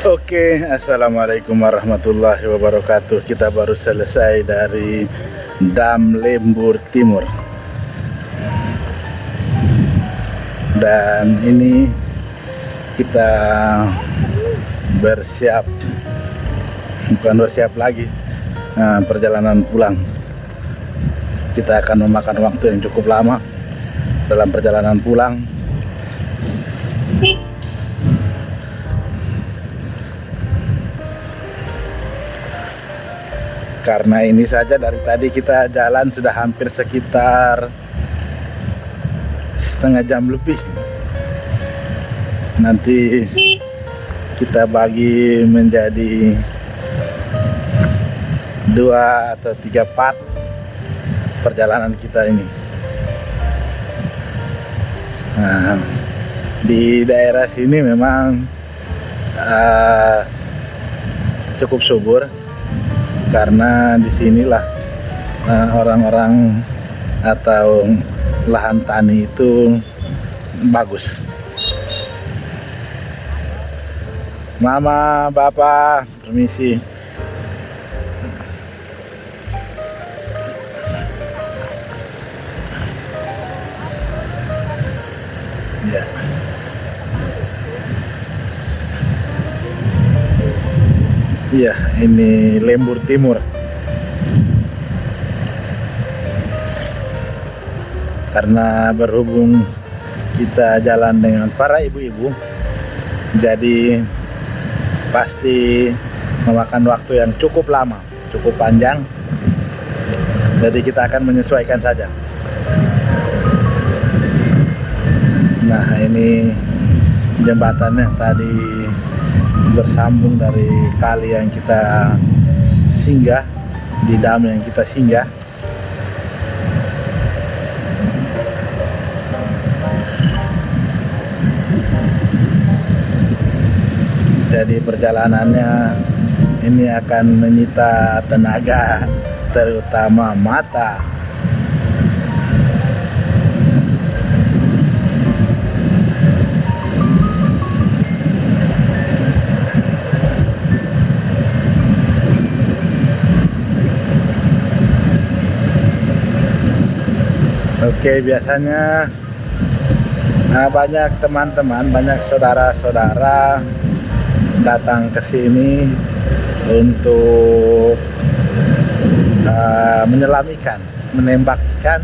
Oke, assalamualaikum warahmatullahi wabarakatuh. Kita baru selesai dari Dam Lembur Timur, dan ini kita bersiap, bukan bersiap lagi, perjalanan pulang. Kita akan memakan waktu yang cukup lama dalam perjalanan pulang. Karena ini saja dari tadi kita jalan sudah hampir sekitar setengah jam lebih. Nanti kita bagi menjadi 2 atau 3 part perjalanan kita ini. Nah, di daerah sini memang cukup subur, karena disinilah orang-orang atau lahan tani itu bagus. Mama, Bapak, permisi. Ya. Iya, ini Lembur Timur. Karena berhubung kita jalan dengan para ibu-ibu, jadi pasti memakan waktu yang cukup lama, cukup panjang. Jadi kita akan menyesuaikan saja. Nah, ini jembatannya tadi bersambung dari kali yang kita singgah, di dam yang kita singgah. Jadi perjalanannya ini akan menyita tenaga, terutama mata. Oke, biasanya banyak teman-teman, banyak saudara-saudara datang ke sini untuk menyelam ikan, menembak ikan.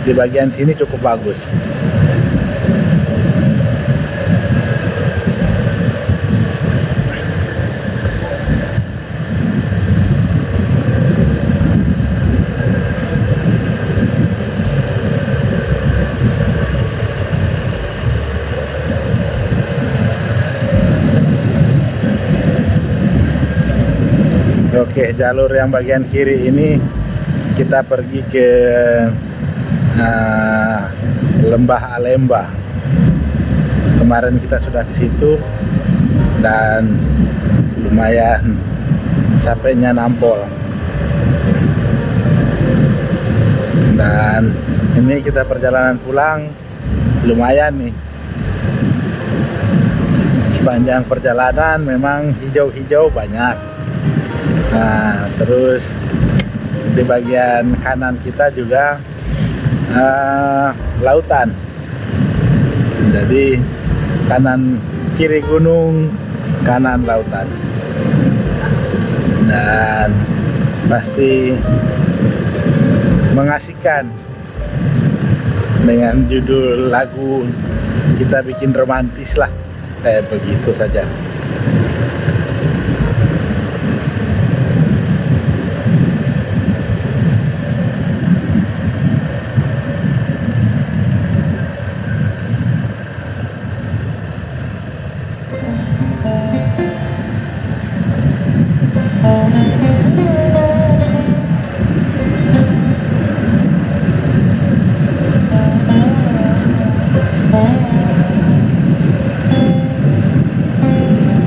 Di bagian sini cukup bagus. Oke, jalur yang bagian kiri ini kita pergi ke Lembah Alemba. Kemarin kita sudah ke situ dan lumayan capeknya nampol. Dan ini kita perjalanan pulang lumayan nih. Sepanjang perjalanan memang hijau-hijau banyak. Nah, terus di bagian kanan kita juga lautan. Jadi kanan kiri gunung, kanan lautan. Dan pasti mengasihkan. Dengan judul lagu kita bikin romantis lah, kayak begitu saja.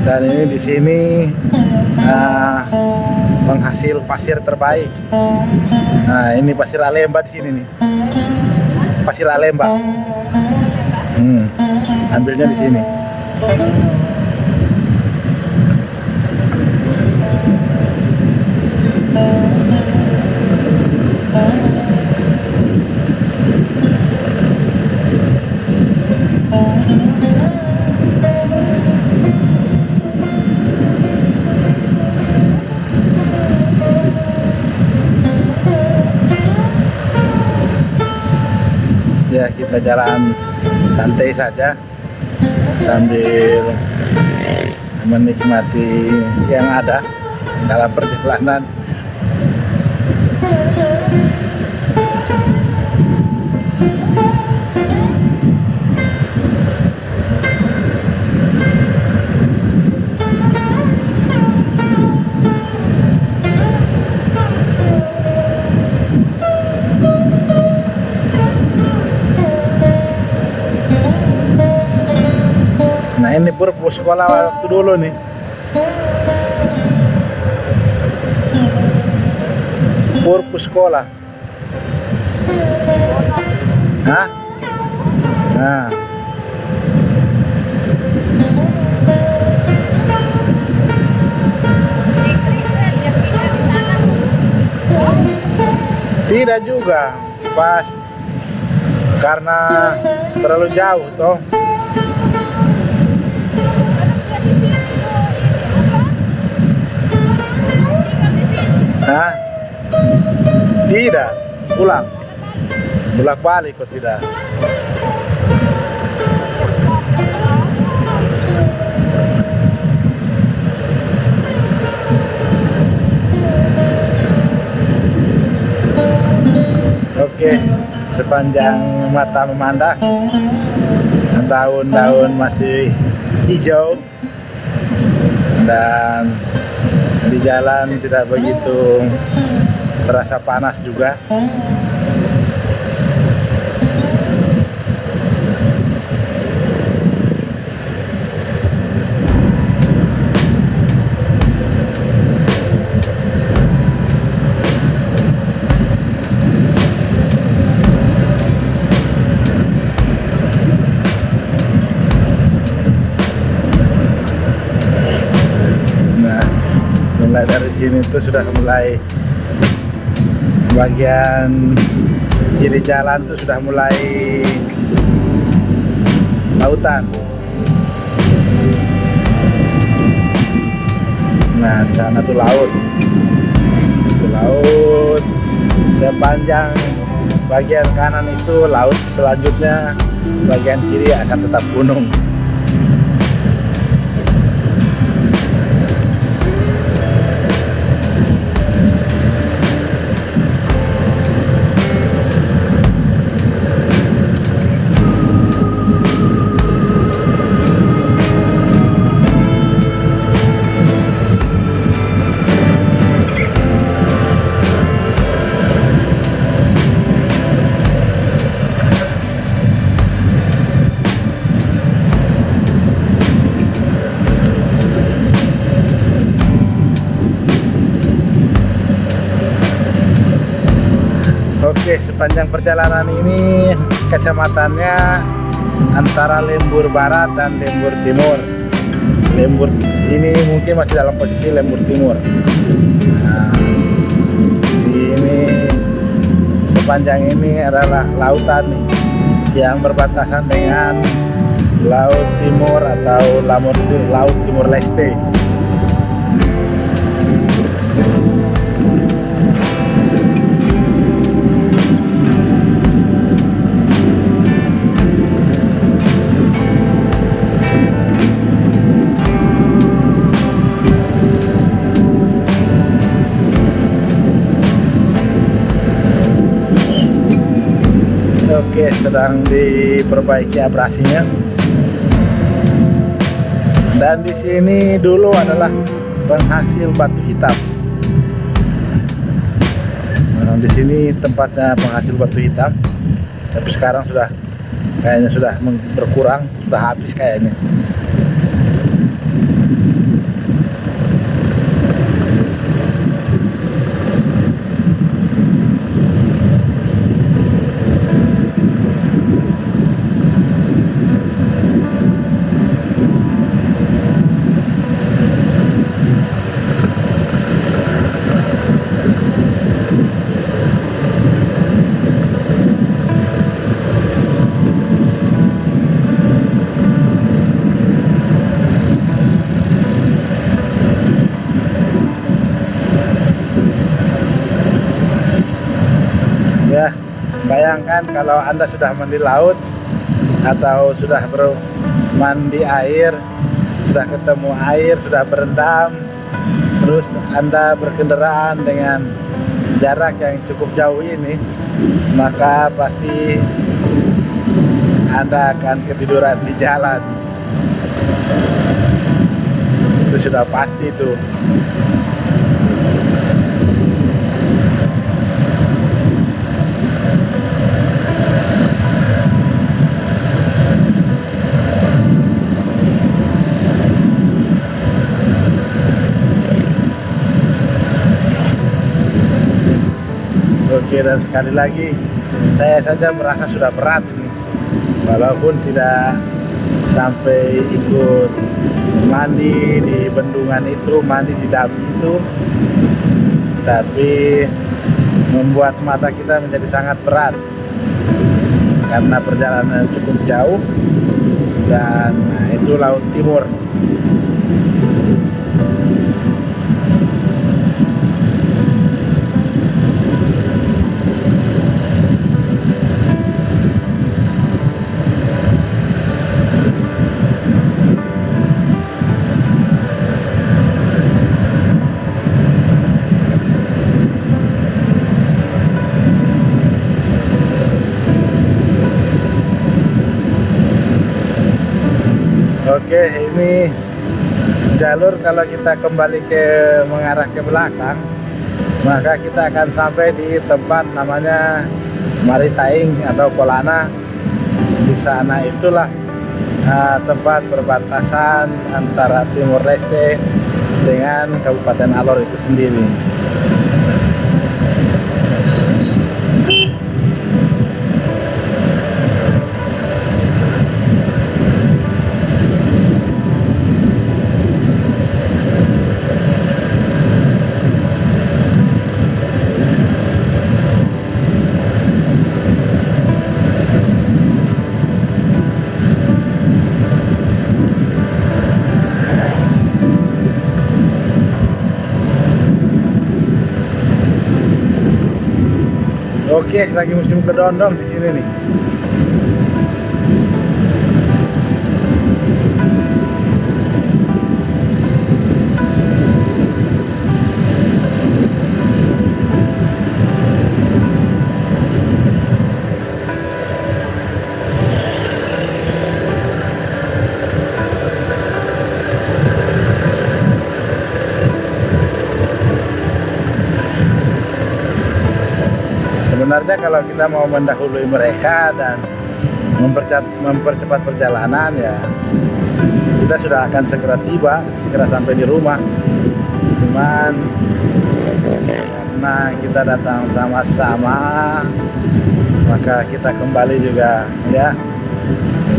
Dan ini di sini penghasil pasir terbaik. Nah, ini pasir Alemba di sini nih. Pasir Alemba. Ambilnya di sini. Ya, kita jalan santai saja sambil menikmati yang ada dalam perjalanan. Nah, ini purpu sekolah waktu dulu nih. Purpu sekolah. Hah? Nah. Tidak juga, pas karena terlalu jauh toh. Hah? Tidak, pulang. Bolak balik kok tidak. Oke, sepanjang mata memandang, daun-daun masih hijau dan di jalan tidak begitu terasa panas juga. Mulai dari sini tuh sudah mulai bagian kiri jalan tuh sudah mulai lautan. Nah, di sana tuh laut. Itu laut. Sepanjang bagian kanan itu laut, selanjutnya bagian kiri akan tetap gunung. Oke, sepanjang perjalanan ini kecamatannya antara Lembur Barat dan Lembur Timur. Lembur ini mungkin masih dalam posisi Lembur Timur. Nah, ini sepanjang ini adalah lautan nih, yang berbatasan dengan Laut Timur atau Laut Timur Leste. Oke, sedang diperbaiki abrasinya. Dan di sini dulu adalah penghasil batu hitam. Nah, di sini tempatnya penghasil batu hitam. Tapi sekarang kayaknya sudah berkurang, sudah habis kayaknya. bayangkan kalau Anda sudah mandi laut atau sudah mandi air, sudah ketemu air, sudah berendam, terus Anda berkendaraan dengan jarak yang cukup jauh ini, maka pasti Anda akan ketiduran di jalan. Itu sudah pasti tuh. Oke, dan sekali lagi saya saja merasa sudah berat ini, walaupun tidak sampai ikut mandi di bendungan itu, mandi di dam itu, tapi membuat mata kita menjadi sangat berat karena perjalanan cukup jauh. Dan itu Laut Timur. Oke, ini jalur kalau kita kembali mengarah ke belakang, maka kita akan sampai di tempat namanya Maritaing atau Polana. Di sana itulah tempat perbatasan antara Timor Leste dengan Kabupaten Alor itu sendiri. Oke, lagi musim kedondong di sini nih. Sebenarnya kalau kita mau mendahului mereka dan mempercepat perjalanan, ya kita sudah akan segera tiba, segera sampai di rumah. Cuman karena kita datang sama-sama, maka kita kembali juga ya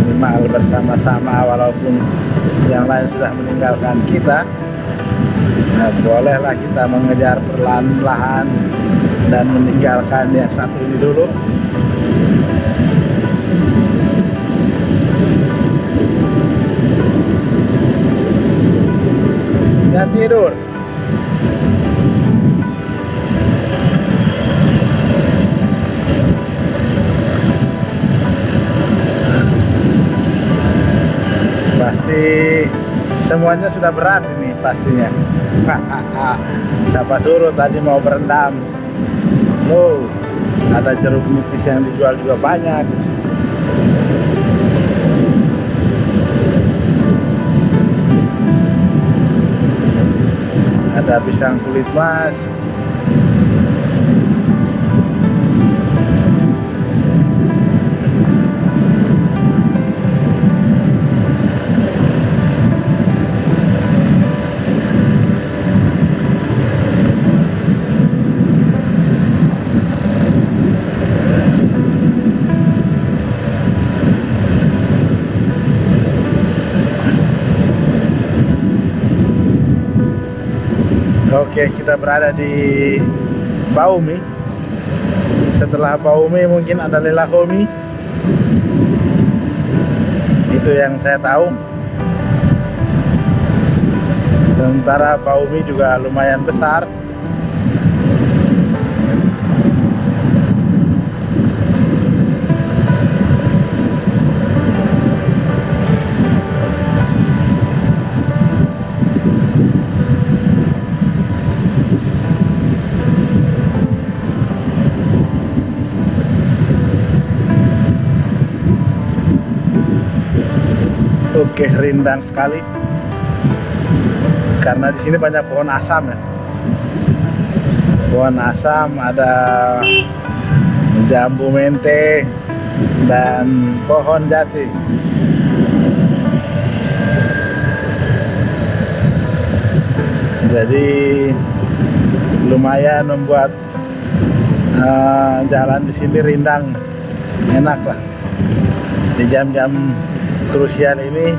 minimal bersama-sama, walaupun yang lain sudah meninggalkan kita. Nah, bolehlah kita mengejar perlahan-lahan dan meninggalkan yang satu ini dulu. Jangan tidur. Pasti semuanya sudah berat ini pastinya. Siapa suruh tadi mau berendam. Oh, ada jeruk nipis yang dijual juga banyak. Ada pisang kulit mas. Oke, kita berada di Baumi. Setelah Baumi mungkin ada Lelahomi. Itu yang saya tahu. Sementara Baumi juga lumayan besar. Oke, rindang sekali karena di sini banyak pohon asam ya. Pohon asam, ada jambu mente dan pohon jati. Jadi lumayan membuat jalan di sini rindang, enak lah. Di jam-jam krusial ini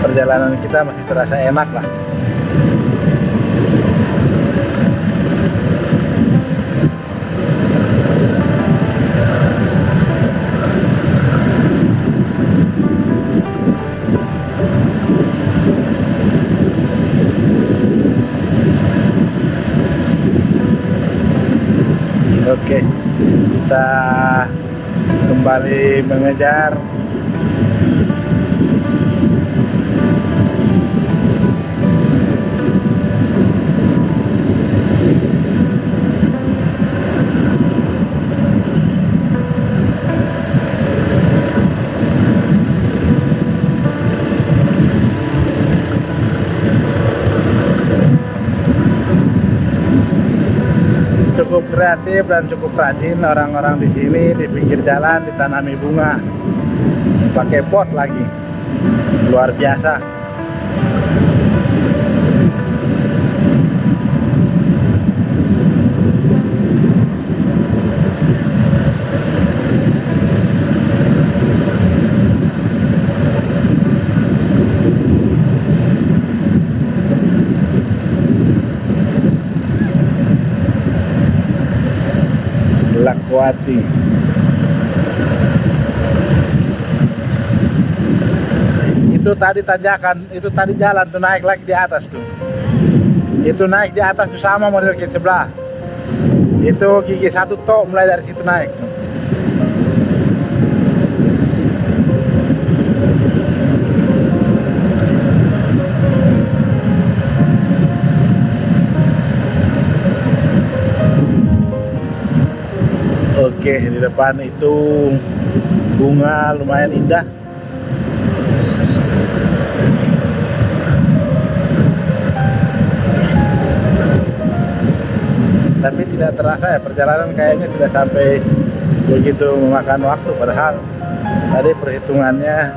perjalanan kita masih terasa enak lah. Oke, kita kembali mengejar. Cukup kreatif dan cukup rajin orang-orang di sini. Di pinggir jalan ditanami bunga, pakai pot lagi, luar biasa. Lakwati. Itu tadi tanjakan, itu tadi jalan tuh naik lagi di atas tuh. Itu naik di atas tuh sama model ke sebelah. Itu gigi satu tok mulai dari situ naik. Oke, di depan itu bunga lumayan indah. Tapi tidak terasa ya, perjalanan kayaknya tidak sampai begitu memakan waktu. Padahal tadi perhitungannya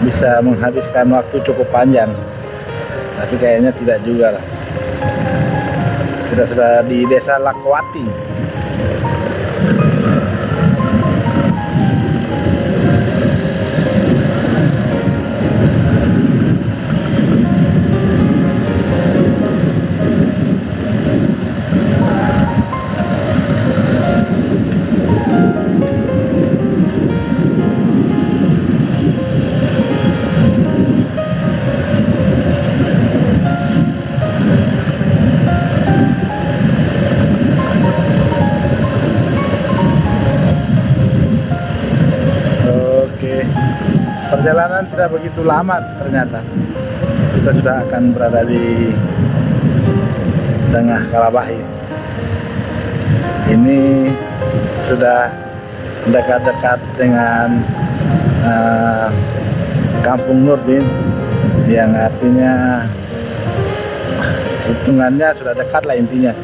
bisa menghabiskan waktu cukup panjang. Tapi kayaknya tidak juga lah. Kita sudah di Desa Lakwati. Perjalanan tidak begitu lama ternyata. Kita sudah akan berada di tengah Kalabahi. Ini sudah dekat-dekat dengan Kampung Nurdin, yang artinya hitungannya sudah dekat lah intinya.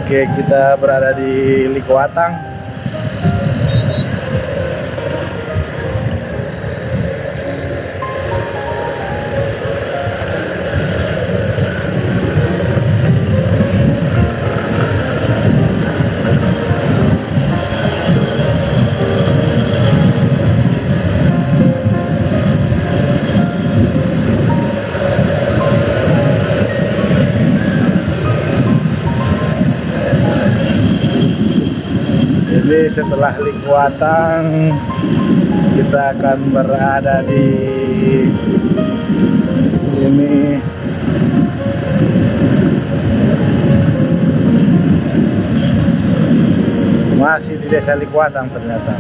Oke, kita berada di Likuatang. Jadi setelah Likuatang kita akan berada di ini, masih di Desa Likuatang ternyata.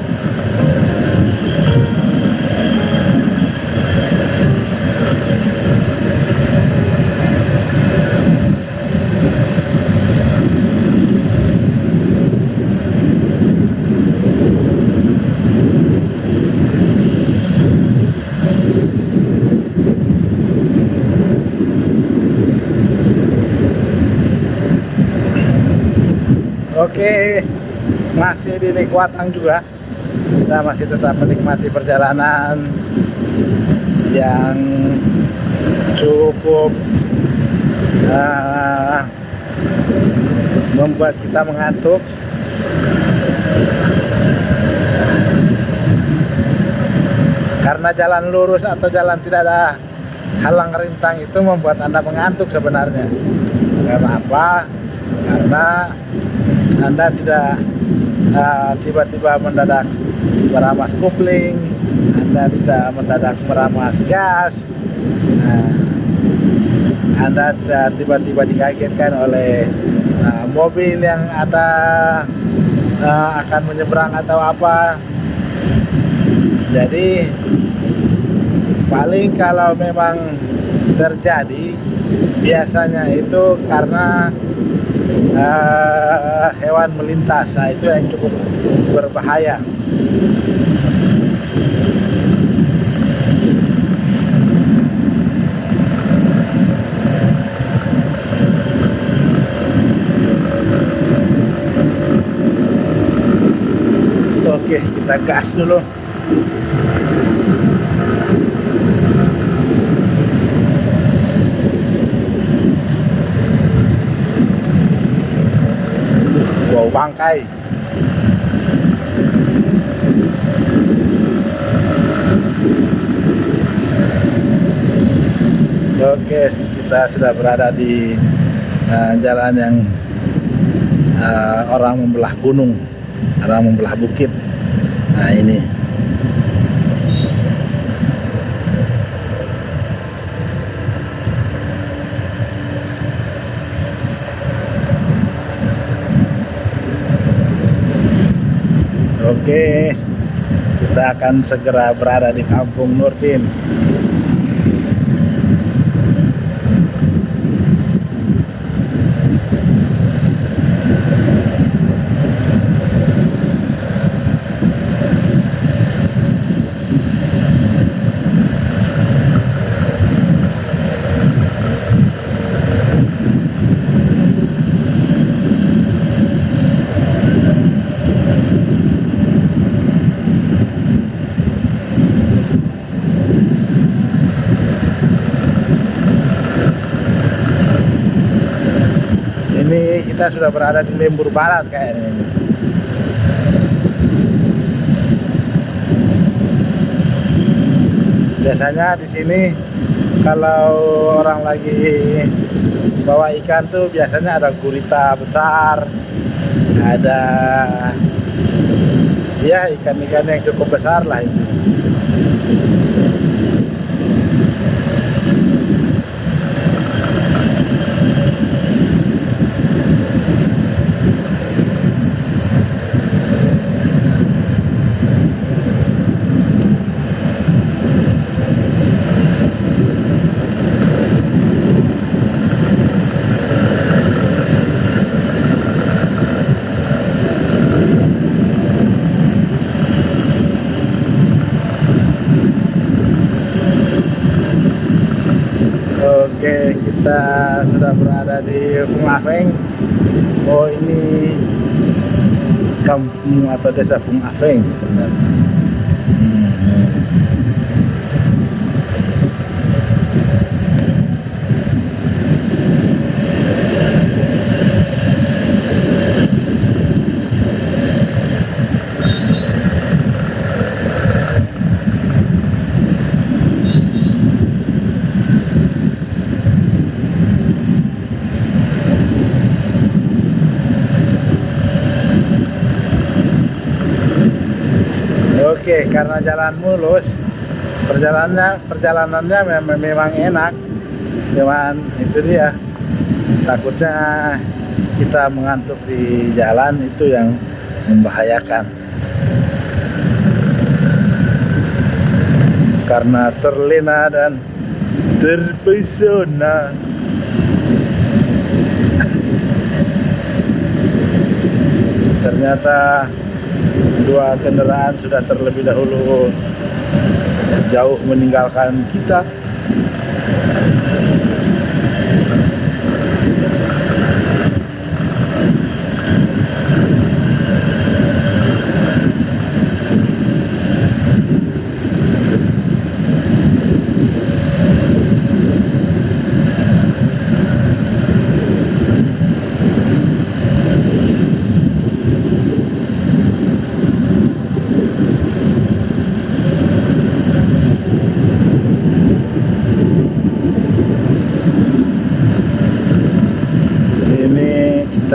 Oke, masih di Likuatang juga. Kita masih tetap menikmati perjalanan yang cukup membuat kita mengantuk. Karena jalan lurus atau jalan tidak ada halang rintang itu membuat Anda mengantuk sebenarnya. Karena apa? Karena Anda tidak tiba-tiba mendadak meramas kopling, Anda tidak mendadak meramas gas, Anda tidak tiba-tiba dikagetkan oleh mobil yang ada akan menyeberang atau apa. Jadi paling kalau memang terjadi biasanya itu karena hewan melintas, nah itu yang cukup berbahaya. Oke, kita gas dulu. Wow, bangkai. Oke, kita sudah berada di jalan yang orang membelah gunung, orang membelah bukit. Nah ini. Oke, kita akan segera berada di Kampung Nurdin. Kita sudah berada di Lembur Barat kayaknya ini. Biasanya di sini kalau orang lagi bawa ikan tuh biasanya ada gurita besar, ada ya ikan-ikan yang cukup besar lah itu. Oke, kita sudah berada di Fung Afeng. Oh, ini kampung atau desa Fung Afeng ternyata. Oke, karena jalan mulus, perjalanannya memang enak, cuman itu dia, takutnya kita mengantuk di jalan, itu yang membahayakan. Karena terlena dan terpesona. Ternyata dua kendaraan sudah terlebih dahulu jauh meninggalkan kita.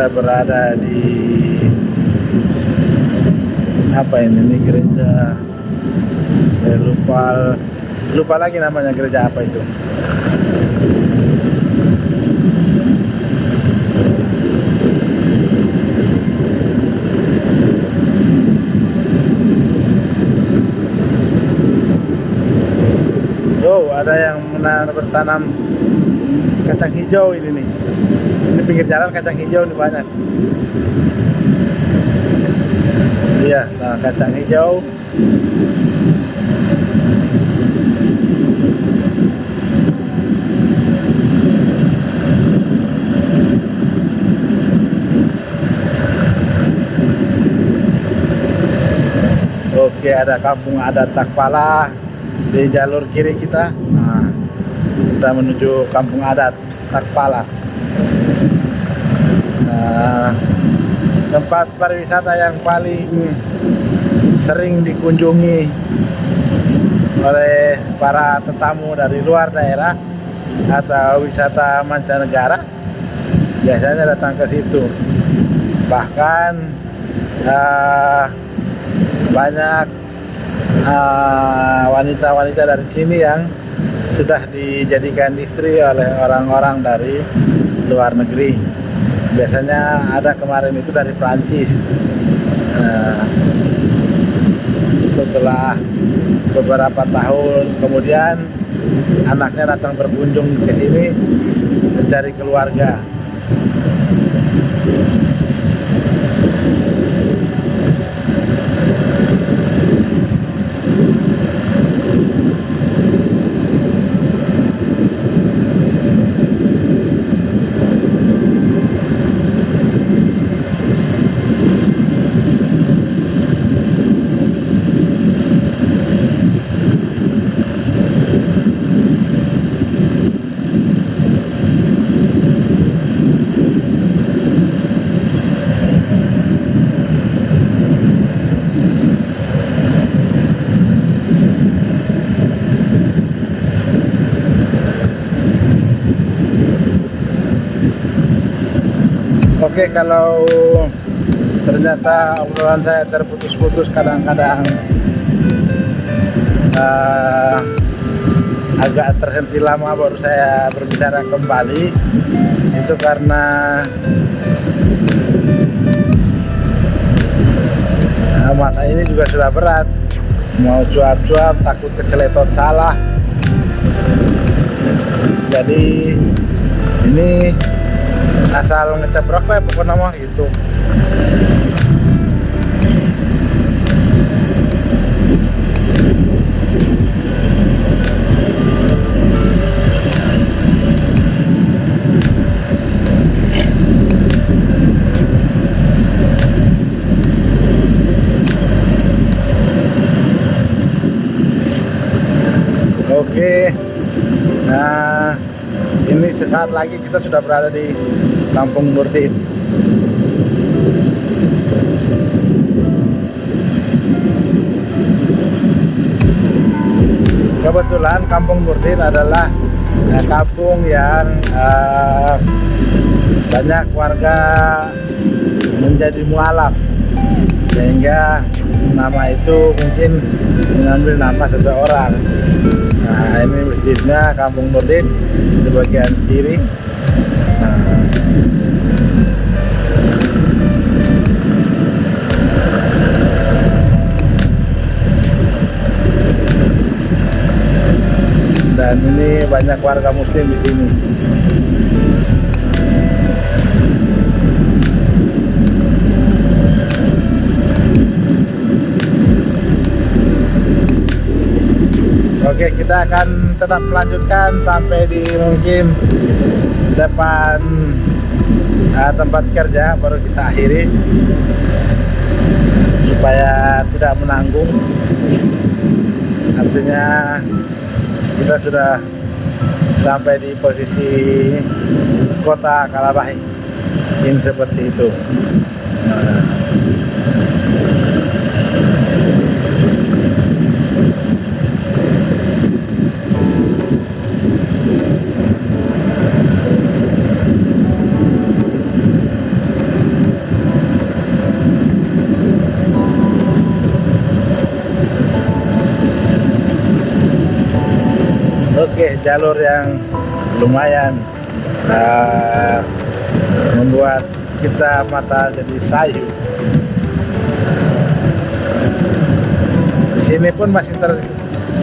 kita berada di apa ini gereja, saya lupa lagi namanya gereja apa itu. Oh, ada yang bertanam kacang hijau ini nih. Ini pinggir jalan kacang hijau nih banyak. Iya, nah, kacang hijau. Oke, ada kampung adat Takpala di jalur kiri kita. Nah, kita menuju kampung adat Takpala. Nah, tempat pariwisata yang paling sering dikunjungi oleh para tetamu dari luar daerah atau wisata mancanegara biasanya datang ke situ. Bahkan banyak wanita-wanita dari sini yang sudah dijadikan istri oleh orang-orang dari luar negeri. Biasanya ada kemarin itu dari Prancis. Setelah beberapa tahun kemudian anaknya datang berkunjung ke sini mencari keluarga. Oke, kalau ternyata obrolan saya terputus-putus kadang-kadang agak terhenti lama baru saya berbicara kembali, itu karena mata ini juga sudah berat, mau cuap-cuap takut keceletot salah. Jadi ini asal ngecap rokok ya pokoknya mah gitu. Oke, nah ini sesaat lagi kita sudah berada di Kampung Nurdin. Kebetulan Kampung Nurdin adalah kampung yang banyak warga menjadi mualaf, sehingga nama itu mungkin mengambil nama seseorang. Nah, ini masjidnya Kampung Nurdin di bagian kiri. Dan ini banyak warga muslim di sini. Oke, kita akan tetap melanjutkan sampai di mungkin depan tempat kerja, baru kita akhiri supaya tidak menanggung. Artinya kita sudah sampai di posisi kota Kalabahi, ini seperti itu. jalur yang lumayan membuat kita mata jadi sayu. Di sini pun masih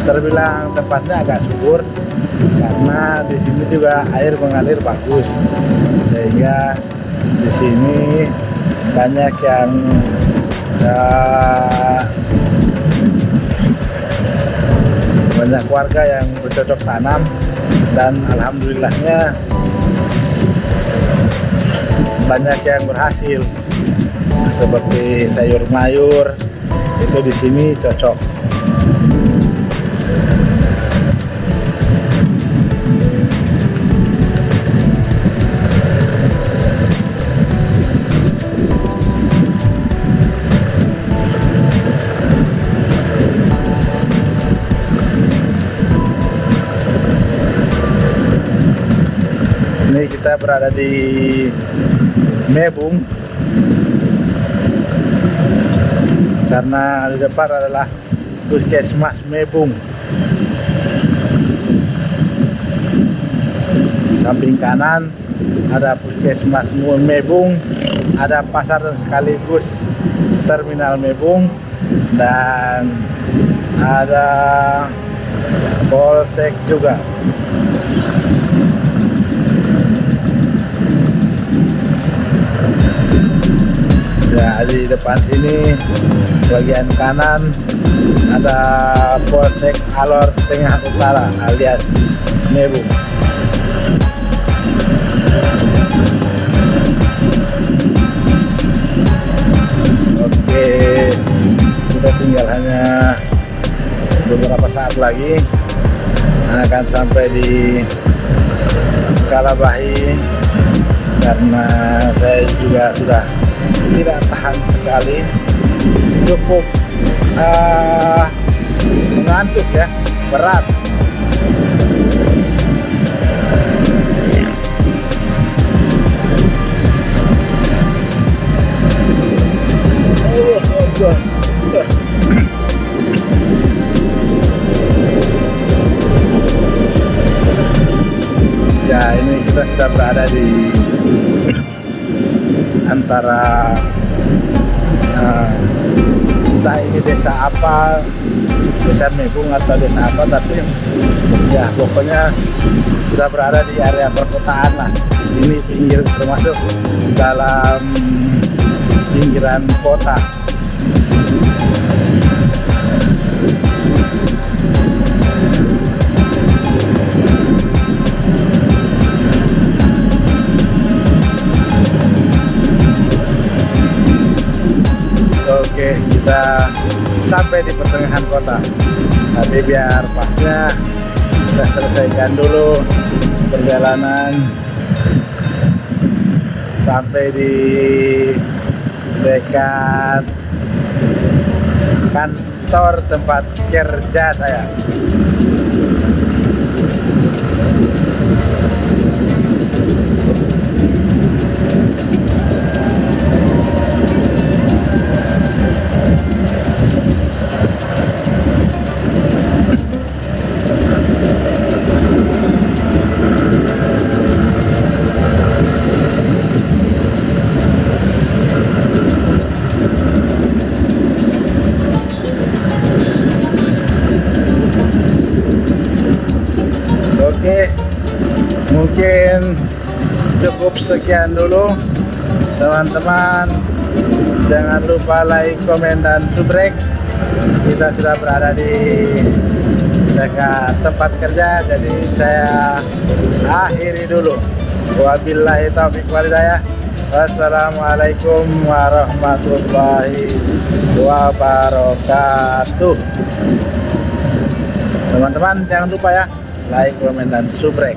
terbilang tempatnya agak subur karena di sini juga air mengalir bagus, sehingga di sini banyak yang banyak warga yang bercocok tanam, dan alhamdulillahnya banyak yang berhasil. Seperti sayur mayur itu di sini cocok. Ini kita berada di Mebung, karena di depan adalah Puskesmas Mebung. Samping kanan ada Puskesmas Mebung, ada pasar dan sekaligus terminal Mebung, dan ada Polsek juga. Ya, di depan sini bagian kanan ada Polsek Alor Tengah Utara alias Mebung. Oke, kita tinggal hanya beberapa saat lagi akan sampai di Kalabahi, karena saya juga sudah tidak tahan sekali, cukup mengantuk ya, berat. Ya, ini kita sudah berada di antara entah ini desa apa, desa Mebung atau desa apa, tapi ya pokoknya sudah berada di area perkotaan lah. Ini pinggir, termasuk dalam pinggiran kota. Oke, kita sampai di pertengahan kota, tapi biar pasnya kita selesaikan dulu perjalanan sampai di dekat kantor tempat kerja saya. Oke, mungkin cukup sekian dulu teman-teman. Jangan lupa like, komen, dan subrek. Kita sudah berada di dekat tempat kerja, jadi saya akhiri dulu. Wabillahi taufiq walhidayah. Wassalamualaikum warahmatullahi wabarakatuh. Teman-teman jangan lupa ya, like, komen, dan subrek.